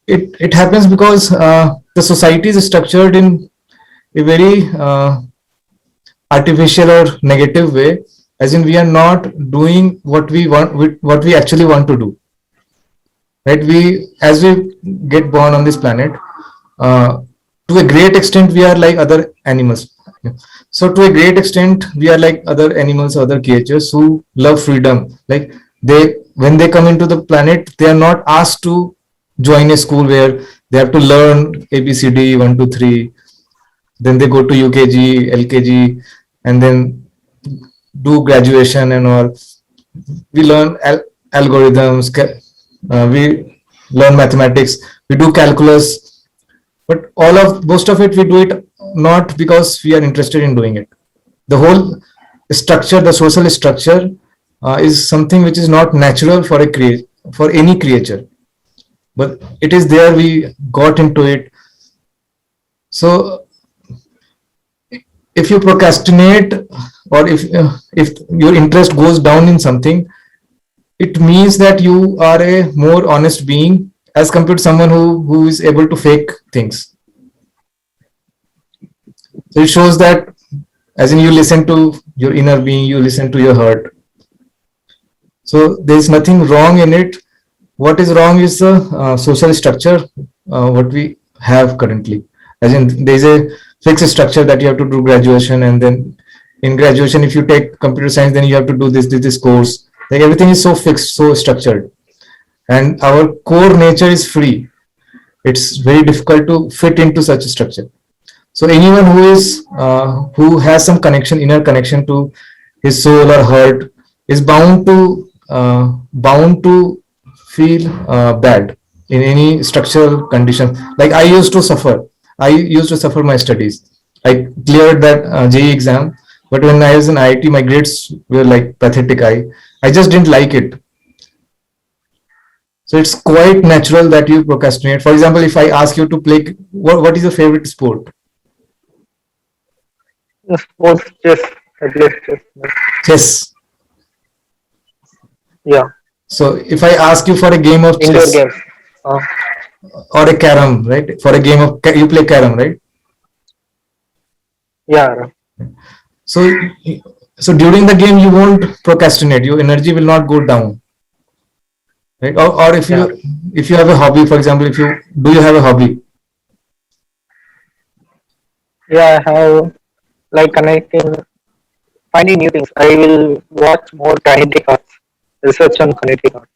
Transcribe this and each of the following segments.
it happens because the society is structured in a very artificial or negative way, as in we are not doing what we want, what we actually want to do, right? We, as we get born on this planet, uh, to a great extent we are like other animals. So to a great extent we are like other animals, other creatures who love freedom. Like, they, when they come into the planet, they are not asked to join a school where they have to learn abcd 1 2 3, then they go to ukg, lkg, and then do graduation and all. We learn algorithms, we learn mathematics, we do calculus, but all of most of it we do it not because we are interested in doing it. The whole structure, the social structure, is something which is not natural for a for any creature, but it is there, we got into it. So if you procrastinate, or if your interest goes down in something, it means that you are a more honest being as compared to someone who is able to fake things. So it shows that, as in, you listen to your inner being, you listen to your heart. So there is nothing wrong in it. What is wrong is the social structure, what we have currently. As in, there is a fixed structure that you have to do graduation, and then in graduation, if you take computer science, then you have to do this course. Like, everything is so fixed, so structured, and our core nature is free. It's very difficult to fit into such a structure. So anyone who has some connection, inner connection to his soul or heart, is bound to feel bad in any structural condition. Like, I used to suffer my studies. I cleared that JEE exam, but when I was in IIT, my grades were like pathetic. I just didn't like it. So it's quite natural that you procrastinate. For example, if I ask you to play, what is your favorite sport? Sports, chess, at least chess. Chess. Yeah, So if I ask you for a game of indoor chess games. Uh, or a carom, right? For a game of, you play carom, right? yeah, So so during the game you won't procrastinate. Your energy will not go down, right? Or yeah, if you have a hobby, for example, if you do you have a hobby? yeah. I have like connecting, finding new things. I will watch more kinetic arts, research on kinetic arts.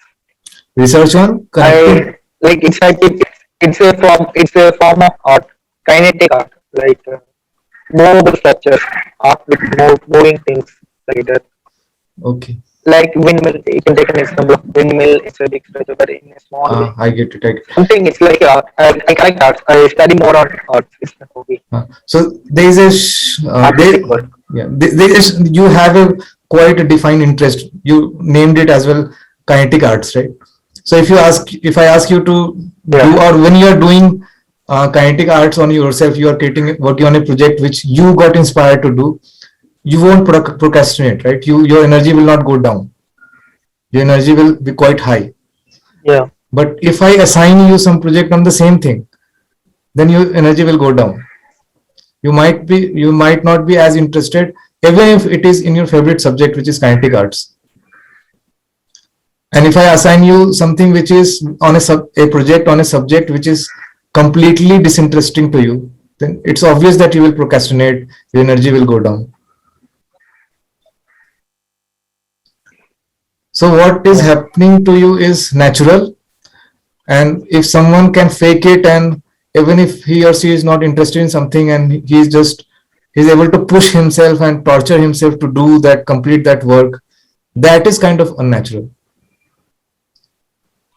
Research on connecting. I like it's a form of art, kinetic art, like movable structures, art with moving things like that. Okay. Like windmill, you can take an example of windmill. It's a big structure, but in a small way. I get it. I get it. Something it's like art. I like art. I study more on art. It's a hobby, So there is a artistic work. yeah, there is, you have a quite a defined interest. You named it as well, kinetic arts, right? So if I ask you to do, Yeah, or when you are doing kinetic arts on yourself, you are working on a project which you got inspired to do, you won't procrastinate, right? Your energy will not go down. Your energy will be quite high. yeah, But if I assign you some project on the same thing, then your energy will go down. You might not be as interested, even if it is in your favorite subject, which is kinetic arts. And if I assign you something which is on a project on a subject which is completely disinteresting to you, then it's obvious that you will procrastinate. Your energy will go down. So what is yeah, happening to you is natural, and if someone can fake it, and even if he or she is not interested in something, and he's able to push himself and torture himself to do that, complete that work, that is kind of unnatural.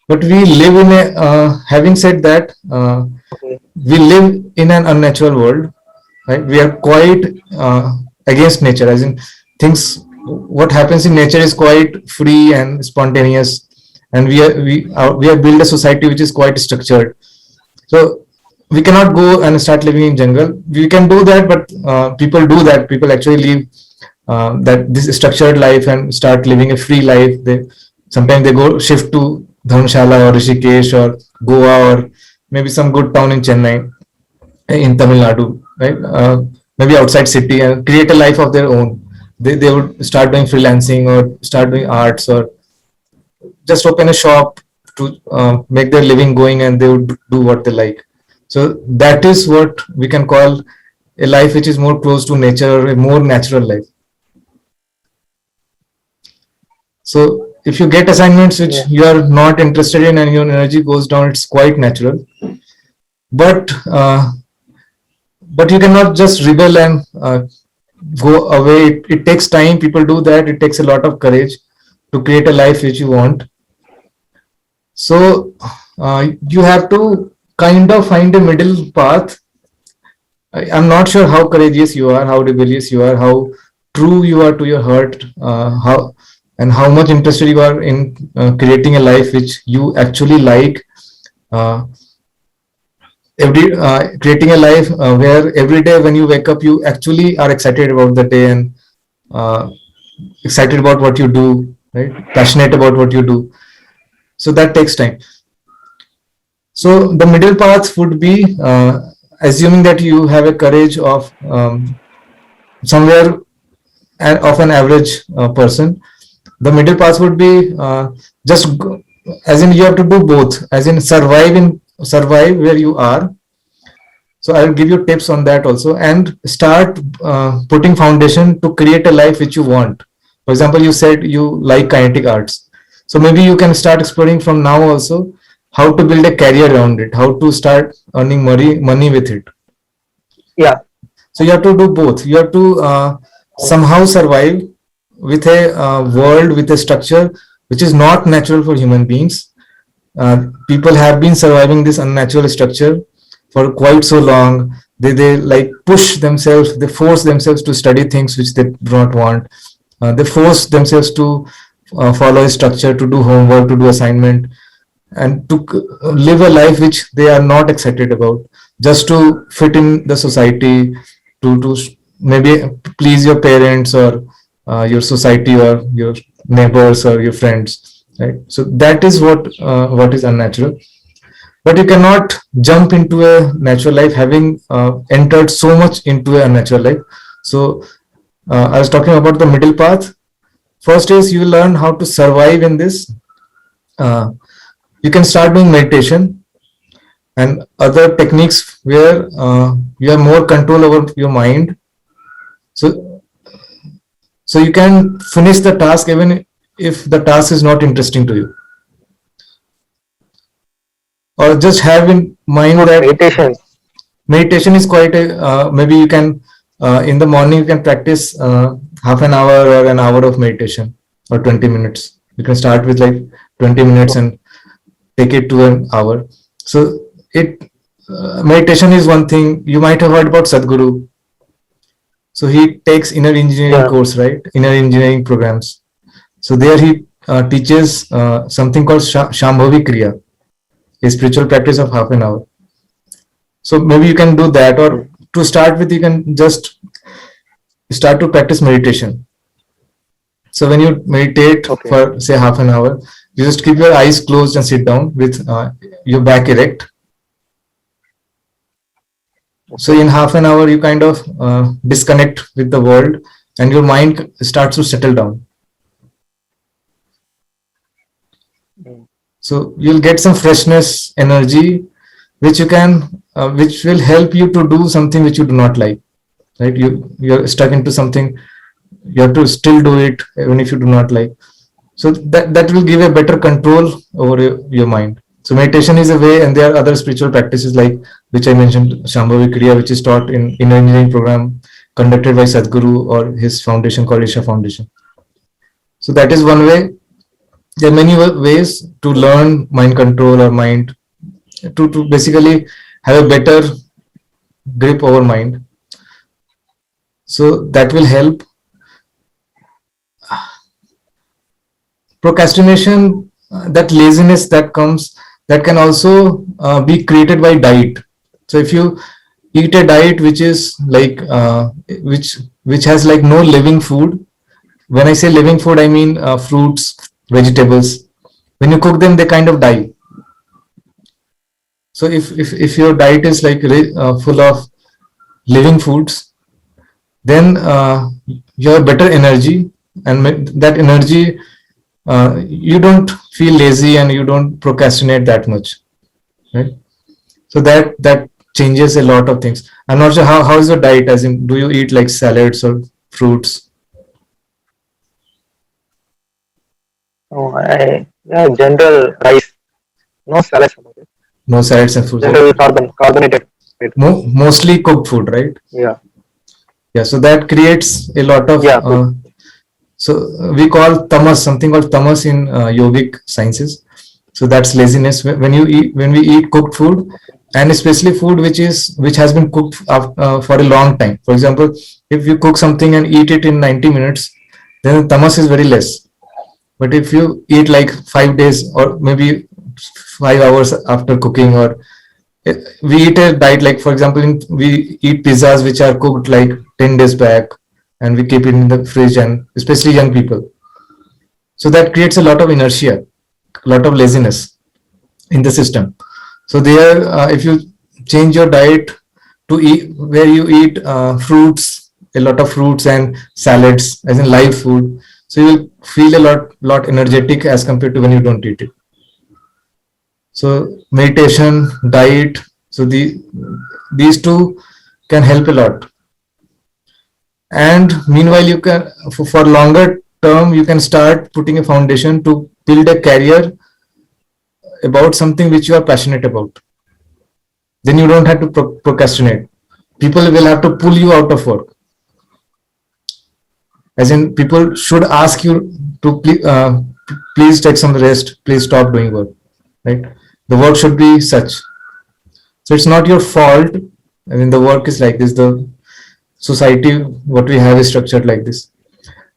But we live in a having said that, okay, we live in an unnatural world, right? We are quite against nature, as in, things, what happens in nature is quite free and spontaneous, and we have built a society which is quite structured. So we cannot go and start living in jungle. We can do that, but people do that. People actually live that this structured life and start living a free life. They sometimes they go shift to Dharmshala or Rishikesh or Goa or maybe some good town in Chennai, in Tamil Nadu, right? Maybe outside city, and create a life of their own. They would start doing freelancing or start doing arts, or just open a shop to make their living going, and they would do what they like. So that is what we can call a life which is more close to nature, or a more natural life. So if you get assignments which you are not interested in and your energy goes down, it's quite natural. But you cannot just rebel and go away. It takes time. People do that. It takes a lot of courage to create a life which you want. So you have to kind of find a middle path. I'm not sure how courageous you are, how rebellious you are, how true you are to your heart, how much interested you are in creating a life which you actually like. Creating a life where every day when you wake up, you actually are excited about the day, and excited about what you do, right? Passionate about what you do. So that takes time. So the middle path would be, assuming that you have a courage of somewhere of an average person. The middle path would be just as in you have to do both, as in survive where you are. So I'll give you tips on that also, and start putting foundation to create a life which you want. For example, you said you like kinetic arts. So maybe you can start exploring from now also how to build a career around it, how to start earning money with it. Yeah. So you have to do both. You have to somehow survive with a world, with a structure which is not natural for human beings. People have been surviving this unnatural structure for quite so long. They like push themselves, they force themselves to study things which they do not want. They force themselves to follow a structure, to do homework, to do assignment, and to live a life which they are not excited about, just to fit in the society, to maybe please your parents, or your society, or your neighbors, or your friends, right? So that is what is unnatural. But you cannot jump into a natural life having entered so much into a unnatural life. So I was talking about the middle path. First is you learn how to survive in this. You can start doing meditation and other techniques where you have more control over your mind. So you can finish the task even if the task is not interesting to you. Or just have in mind that meditation is quite a, maybe you can, in the morning you can practice half an hour or an hour of meditation, or 20 minutes. You can start with like 20 minutes and take it to an hour. So meditation is one thing. You might have heard about Sadhguru. So he takes inner engineering course, right? Inner engineering programs. So there he teaches something called Shambhavi Kriya, a spiritual practice of half an hour. So maybe you can do that, or to start with, you can just start to practice meditation. So when you meditate for say half an hour, you just keep your eyes closed and sit down with your back erect. So in half an hour, you kind of disconnect with the world, and your mind starts to settle down. So you'll get some freshness, energy, which you can, which will help you to do something which you do not like, right? You're stuck into something, you have to still do it even if you do not like. So that will give a better control over your mind. So meditation is a way, and there are other spiritual practices like which I mentioned, Shambhavi Kriya, which is taught in inner engineering program conducted by Sadhguru or his foundation called Isha Foundation. So that is one way. There are many ways to learn mind control, or mind to basically have a better grip over mind. So that will help. Procrastination, that laziness that comes, that can also be created by diet. So if you eat a diet which is like which has like no living food. When I say living food, I mean fruits, vegetables. When you cook them, they kind of die. So if your diet is like full of living foods, then you have better energy, and that energy, you don't feel lazy and you don't procrastinate that much, right? So that changes a lot of things. I'm not sure how is your diet, as in do you eat like salads or fruits? Oh, yeah, general rice, no salads about it. No salads and fruits. General carbonated. Food. Mostly cooked food, right? Yeah, Yeah, so that creates a lot of yeah, so we call tamas, something called tamas in yogic sciences. So that's laziness. When we eat cooked food, and especially food which has been cooked for a long time. For example, if you cook something and eat it in 90 minutes, then the tamas is very less. But if you eat like 5 days or maybe 5 hours after cooking, or we eat a diet like, for example, we eat pizzas which are cooked like 10 days back, and we keep it in the fridge, and especially young people. So that creates a lot of inertia, a lot of laziness in the system. So there, if you change your diet to eat where you eat fruits, a lot of fruits and salads, as in live food, so you will feel a lot energetic as compared to when you don't eat it. So meditation, diet, so these two can help a lot. And meanwhile, you can, for longer term, you can start putting a foundation to build a career about something which you are passionate about. Then you don't have to procrastinate. People will have to pull you out of work. As in, people should ask you to please take some rest, please stop doing work, right? The work should be such. So it's not your fault. I mean, the work is like this. The society, what we have is structured like this.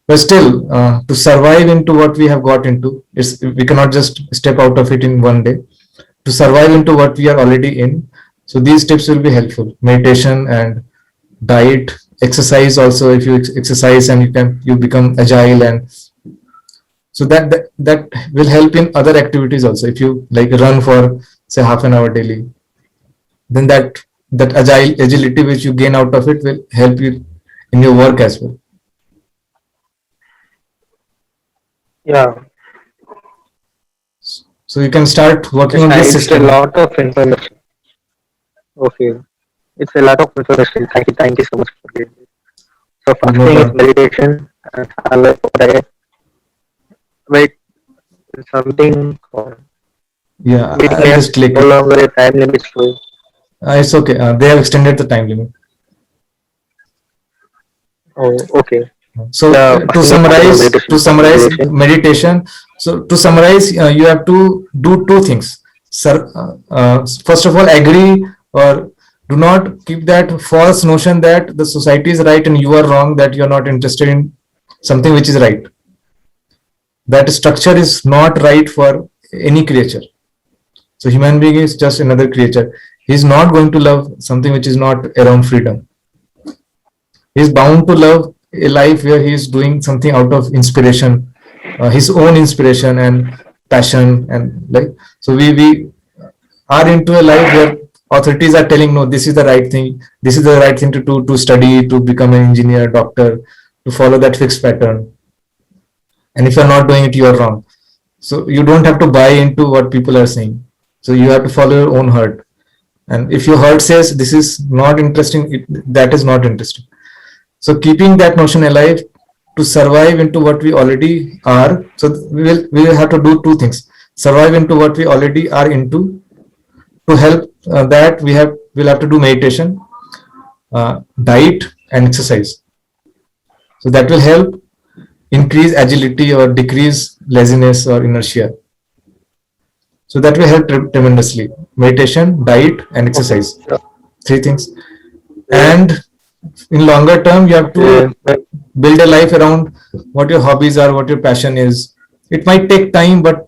But still, to survive into what we have got into, we cannot just step out of it in one day. To survive into what we are already in, so these tips will be helpful. Meditation and diet, exercise also. If you exercise and you become agile, and so that will help in other activities also. If you like run for say half an hour daily, then that agility which you gain out of it will help you in your work as well. yeah. So you can start working on this It's a system. lot of information. Okay, it's a lot of information. Thank you so much for giving this. So first No thing is problem. meditation and follow diet. Wait, something called Yeah, meeting I'll has just click no it. longer a time limit to it. It's okay. They have extended the time limit. Oh, okay. So The first thing is to meditation. summarize Meditation. meditation. So to summarize, you have to do two things. Sir, first of all, agree or do not keep that false notion that the society is right and you are wrong, that you are not interested in something which is right. That structure is not right for any creature. So human being is just another creature. He is not going to love something which is not around freedom. He is bound to love a life where he is doing something out of inspiration, his own inspiration and passion, and like, so we are into a life where authorities are telling, no, this is the right thing, this is the right thing to do, to study, to become an engineer, doctor, to follow that fixed pattern. And if you're not doing it, you're wrong. So you don't have to buy into what people are saying. So you have to follow your own heart. And if your heart says this is not interesting, that is not interesting. So keeping that notion alive to survive into what we already are. So we will have to do two things: survive into what we already are into. To help that, we'll have to do meditation, diet, and exercise. So that will help increase agility or decrease laziness or inertia. So that will help tremendously. Meditation, diet, and Okay. exercise. Sure. Three things. Yeah. And in longer term, you have Yeah. to build a life around what your hobbies are, what your passion is. It might take time, but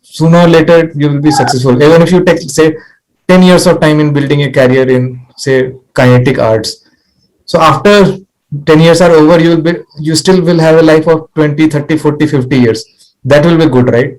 sooner or later you will be successful. Even if you take, say, 10 years of time in building a career in, say, kinetic arts. So after 10 years are over, you still will have a life of 20, 30, 40, 50 years. That will be good, right?